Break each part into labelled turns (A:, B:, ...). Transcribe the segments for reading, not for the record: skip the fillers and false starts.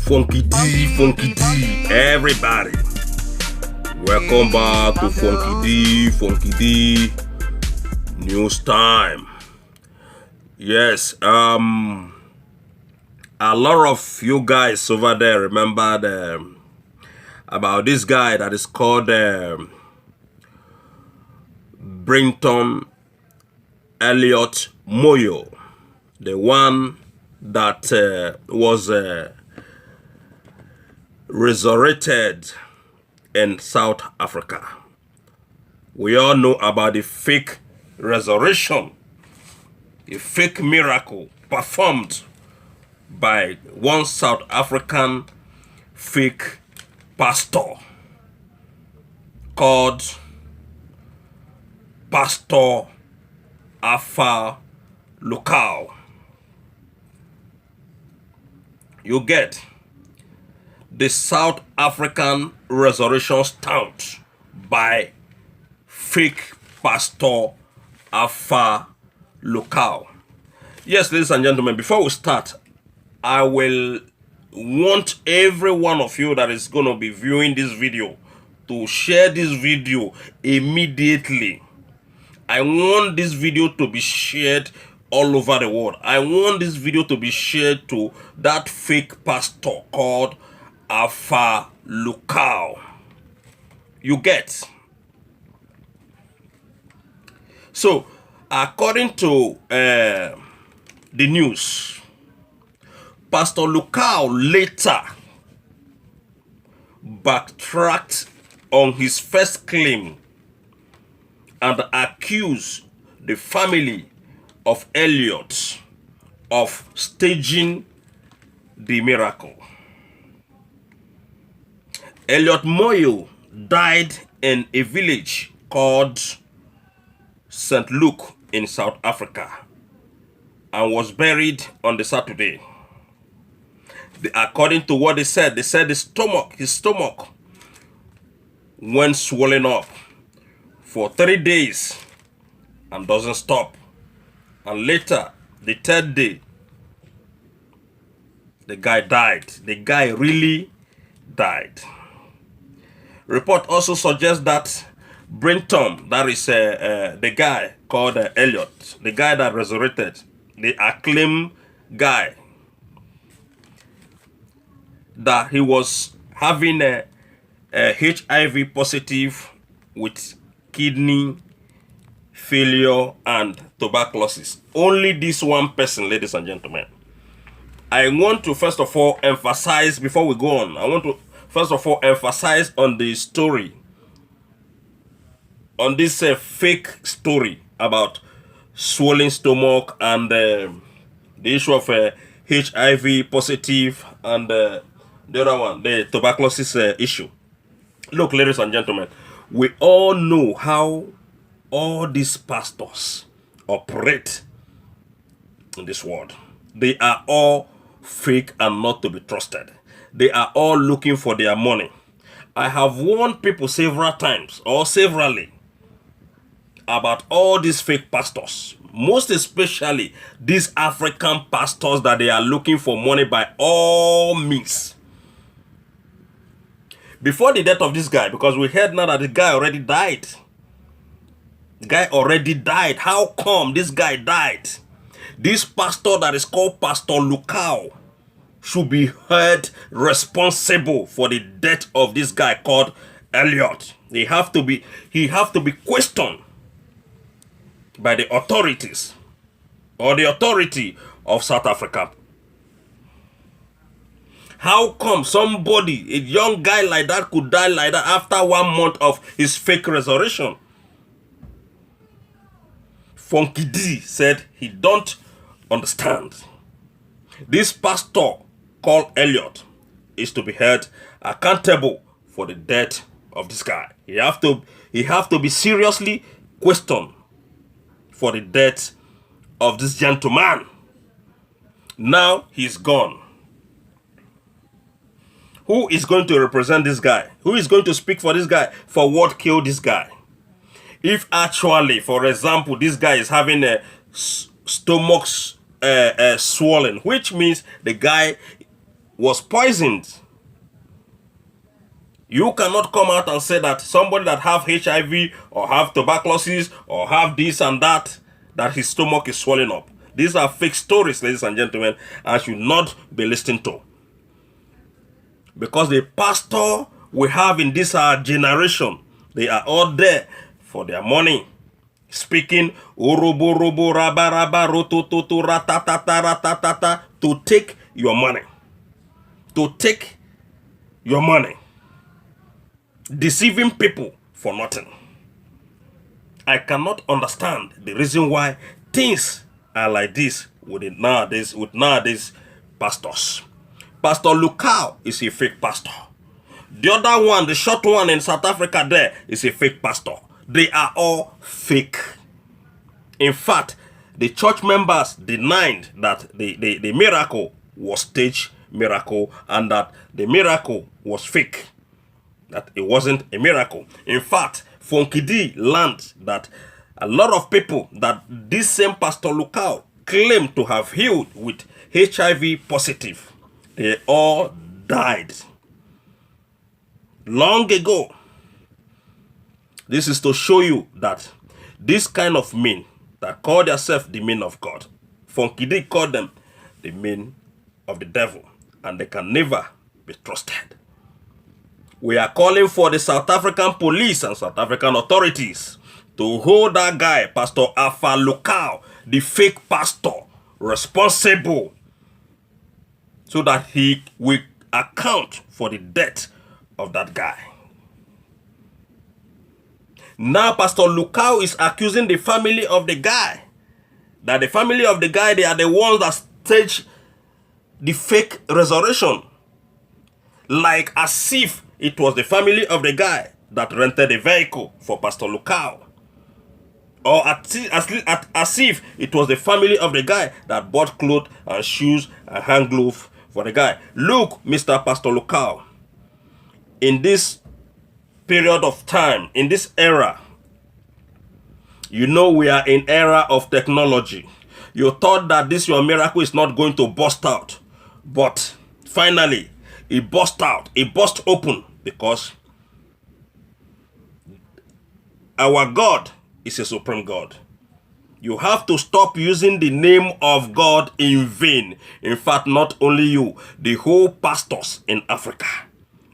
A: Funky D, everybody. Welcome back to Funky D news time. Yes, a lot of you guys over there remember about this guy that is called Brinton Elliot Moyo, the one that was resurrected in South Africa. We all know about the fake resurrection, a fake miracle performed by one South African fake pastor called Pastor Alpha Lukau. You get the South African resurrection stunt by fake Pastor Alpha Lukau. Yes, ladies and gentlemen, before we start, I will want every one of you that is going to be viewing this video to share this video immediately. I want this video to be shared all over the world. I want this video to be shared to that fake pastor called Alpha Lukau. You get? So, according to the news, Pastor Lukau later backtracked on his first claim and accused the family of Elliot of staging the miracle. Elliot Moyo died in a village called St. Luke in South Africa and was buried on the Saturday. According to what they said his stomach went swollen up for 3 days and doesn't stop. And later, the third day, the guy died. The guy really died. Report also suggests that Brinton, that is the guy called Elliot, the guy that resurrected, the acclaimed guy, that he was having a HIV positive with kidney failure and tuberculosis. Only this one person, ladies and gentlemen. I want to first of all emphasize, before we go on, I want to first of all emphasize on the story, on this fake story about swollen stomach and the issue of HIV positive and the other one, the tuberculosis issue. Look, ladies and gentlemen, we all know how all these pastors operate in this world. They are all fake and not to be trusted. They are all looking for their money. I have warned people several times or severally about all these fake pastors, most especially these African pastors that they are looking for money by all means. Before the death of this guy, because we heard now that the guy already died. The guy already died. How come this guy died? This pastor that is called Pastor Lukau should be held responsible for the death of this guy called Elliot. He have to be questioned by the authorities or the authority of South Africa. How come somebody, a young guy like that, could die like that after 1 month of his fake resurrection? Funky D said he don't understand. This pastor called Elliot is to be held accountable for the death of this guy. He have to be seriously questioned for the death of this gentleman. Now he's gone. Who is going to represent this guy? Who is going to speak for this guy for what killed this guy? If actually, for example, this guy is having a stomach swollen, which means the guy was poisoned. You cannot come out and say that somebody that have HIV or have tuberculosis or have this and that his stomach is swelling up. These are fake stories, ladies and gentlemen, and should not be listened to. Because the pastor we have in this generation, they are all there for their money. Speaking urubu rubu raba raba rotototo ratatata ratatata to take your money. To take your money. Deceiving people for nothing. I cannot understand the reason why things are like this with nowadays pastors. Pastor Lukau is a fake pastor. The other one, the short one in South Africa there, is a fake pastor. They are all fake. In fact, the church members denied that the miracle was staged miracle and that the miracle was fake. That it wasn't a miracle. In fact, Funky D learned that a lot of people that this same Pastor Lukau claimed to have healed with HIV positive, they all died long ago. This is to show you that this kind of men that call themselves the men of God, Funky D called them the men of the devil, and they can never be trusted. We are calling for the South African police and South African authorities to hold that guy, Pastor Alpha Lukau, the fake pastor, responsible so that he will account for the death of that guy. Now Pastor Lukau is accusing the family of the guy, that the family of the guy, they are the ones that staged the fake resurrection, like as if it was the family of the guy that rented a vehicle for Pastor Lukau. Or as if it was the family of the guy that bought clothes and shoes and hand gloves for the guy. Look, Mr. Pastor Lukau, in this period of time, in this era, you know we are in era of technology. You thought that this your miracle is not going to burst out. But finally, it burst out. It burst open because our God is a supreme God. You have to stop using the name of God in vain. In fact, not only you, the whole pastors in Africa.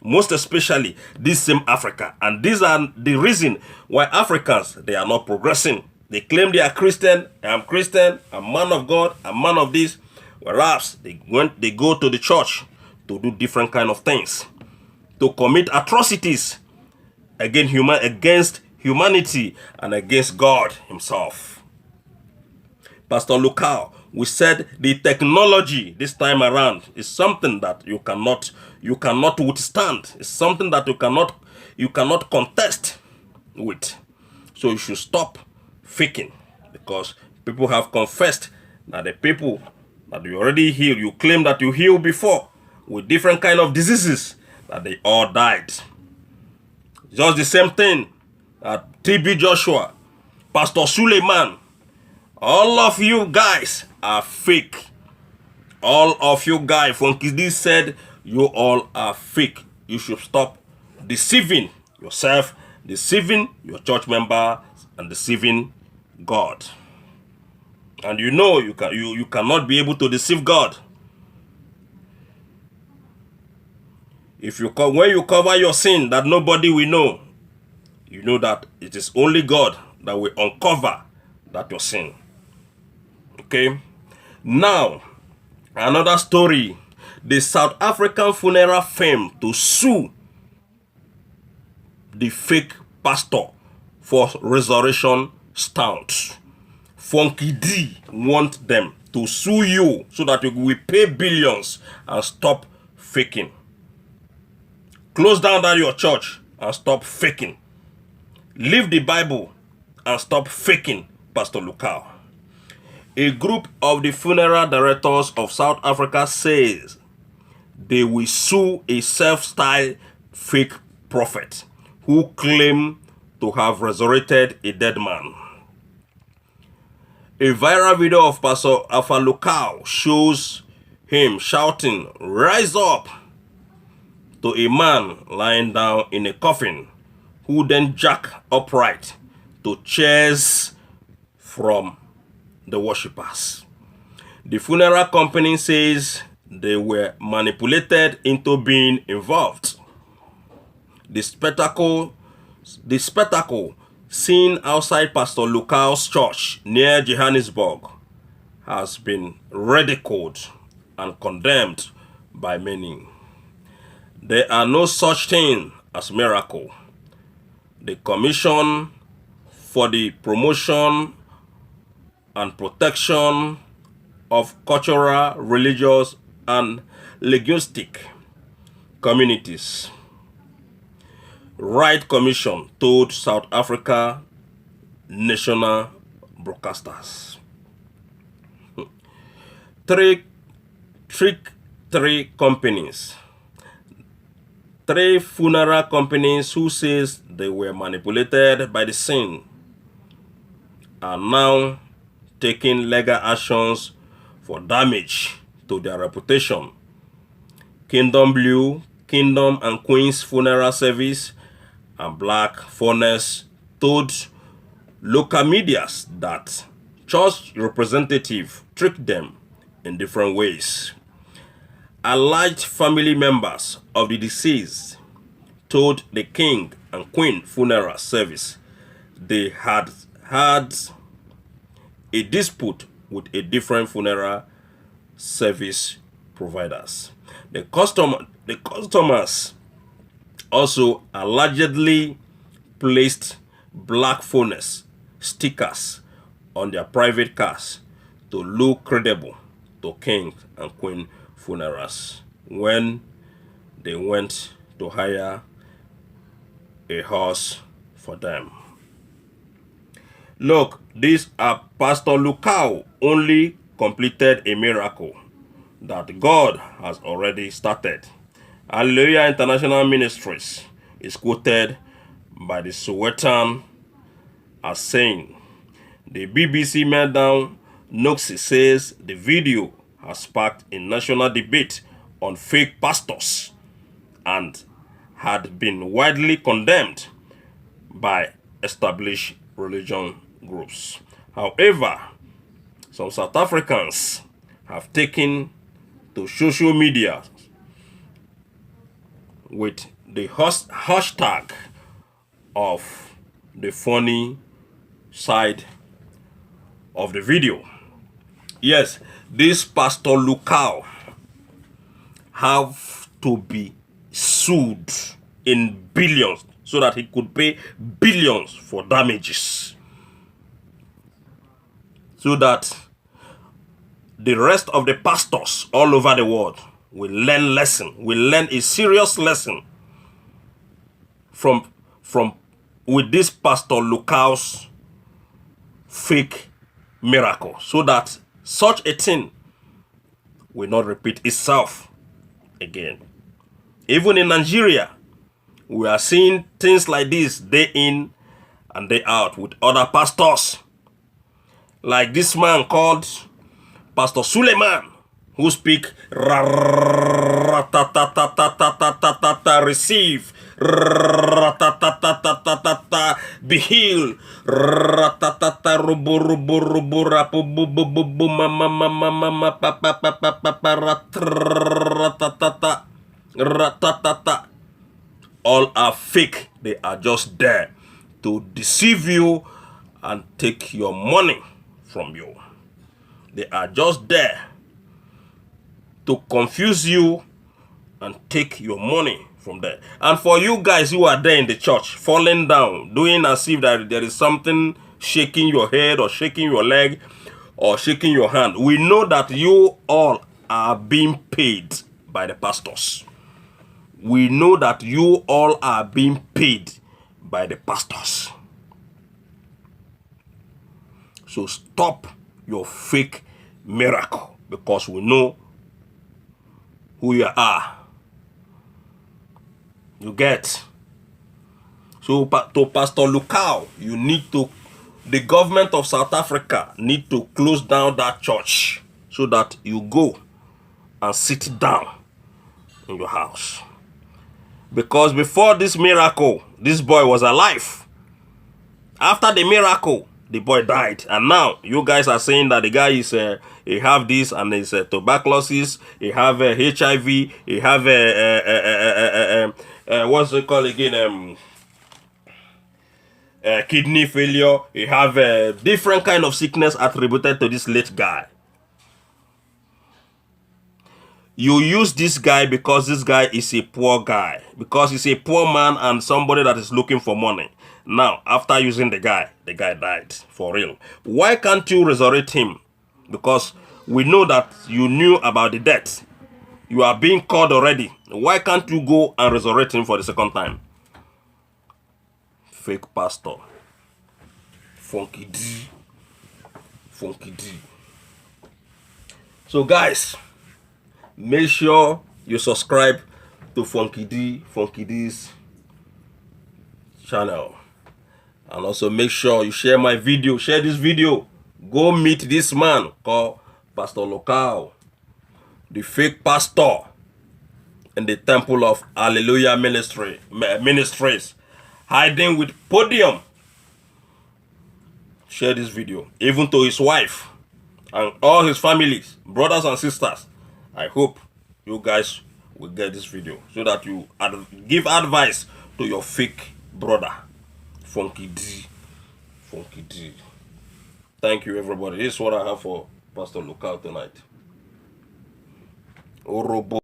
A: Most especially this same Africa. And these are the reason why Africans, they are not progressing. They claim they are Christian. I'm Christian. I'm man of God. I'm man of this. Whereas they go to the church to do different kind of things, to commit atrocities against humanity and against God himself. Pastor Lukau, we said the technology this time around is something that you cannot withstand. It's something that you cannot contest with. So you should stop faking, because people have confessed that the people that you already healed, you claim that you healed before with different kind of diseases, that they all died. Just the same thing at TB Joshua, Pastor Suleiman. All of you guys are fake. All of you guys, Funky D said, you all are fake. You should stop deceiving yourself, deceiving your church members, and deceiving God. And you know you cannot be able to deceive God. When you cover your sin that nobody will know, you know that it is only God that will uncover that your sin. Okay? Now, another story. The South African funeral firm to sue the fake pastor for resurrection stunts. Funky D want them to sue you so that you will pay billions and stop faking. Close down your church and stop faking. Leave the Bible and stop faking, Pastor Lukau. A group of the funeral directors of South Africa says they will sue a self-styled fake prophet who claimed to have resurrected a dead man. A viral video of Pastor Alpha Lukau shows him shouting, "Rise up," to a man lying down in a coffin, who then jacked upright to cheers from the worshippers. The funeral company says they were manipulated into being involved. The spectacle seen outside Pastor Lukau's church near Johannesburg has been ridiculed and condemned by many. There are no such thing as miracle. The Commission for the Promotion and Protection of Cultural, Religious, and Linguistic Communities Right Commission told South Africa national broadcasters. Three funeral companies who says they were manipulated by the scene are now taking legal actions for damage to their reputation. Kingdom Blue, Kingdom and Queen's Funeral Service, and Black Furnace told local medias that church representatives tricked them in different ways. Alleged family members of the deceased told the King and Queen Funeral Service they had had a dispute with a different funeral service providers. The customers also allegedly placed black furnace stickers on their private cars to look credible to King and Queen funerals when they went to hire a horse for them. Look, these are Pastor Lukau only completed a miracle that God has already started. Hallelujah International Ministries is quoted by the Sowetan as saying, the BBC meltdown Noxie says the video has sparked a national debate on fake pastors and had been widely condemned by established religion groups. However, some South Africans have taken to social media with the hashtag of the funny side of the video. Yes, this Pastor Lukau have to be sued in billions so that he could pay billions for damages, so that the rest of the pastors all over the world will learn a serious lesson from with this Pastor Lukau's fake miracle, so that such a thing will not repeat itself again. Even in Nigeria, we are seeing things like this day in and day out with other pastors. Like this man called Pastor Suleiman, who speak receive, be healed, all are fake. They are just there to deceive you and take your money from you. They are just there to confuse you and take your money from there. And for you guys who are there in the church, falling down, doing as if that there is something shaking your head or shaking your leg or shaking your hand, we know that you all are being paid by the pastors. We know that you all are being paid by the pastors. So stop your fake miracle, because we know who you are. You get? So to Pastor Lukau, the government of South Africa need to close down that church so that you go and sit down in your house. Because before this miracle, this boy was alive. After the miracle, the boy died. And now you guys are saying that the guy is he have this and it's tuberculosis, he have HIV, he have what's it called again? Kidney failure. He have different kind of sickness attributed to this late guy. You use this guy because this guy is a poor guy. Because he's a poor man and somebody that is looking for money. Now, after using the guy died. For real. Why can't you resurrect him? Because we know that you knew about the death. You are being called already. Why can't you go and resurrect him for the second time? Fake pastor. Funky D. Funky D. So guys, make sure you subscribe to Funky D's channel. And also make sure you share my video. Share this video. Go meet this man called Pastor Lukau, the fake pastor in the temple of Hallelujah Ministries, hiding with podium. Share this video, even to his wife and all his families, brothers and sisters. I hope you guys will get this video so that you give advice to your fake brother, Funky D. Funky D. Thank you, everybody. This is what I have for Pastor Lukau tonight. Orobo.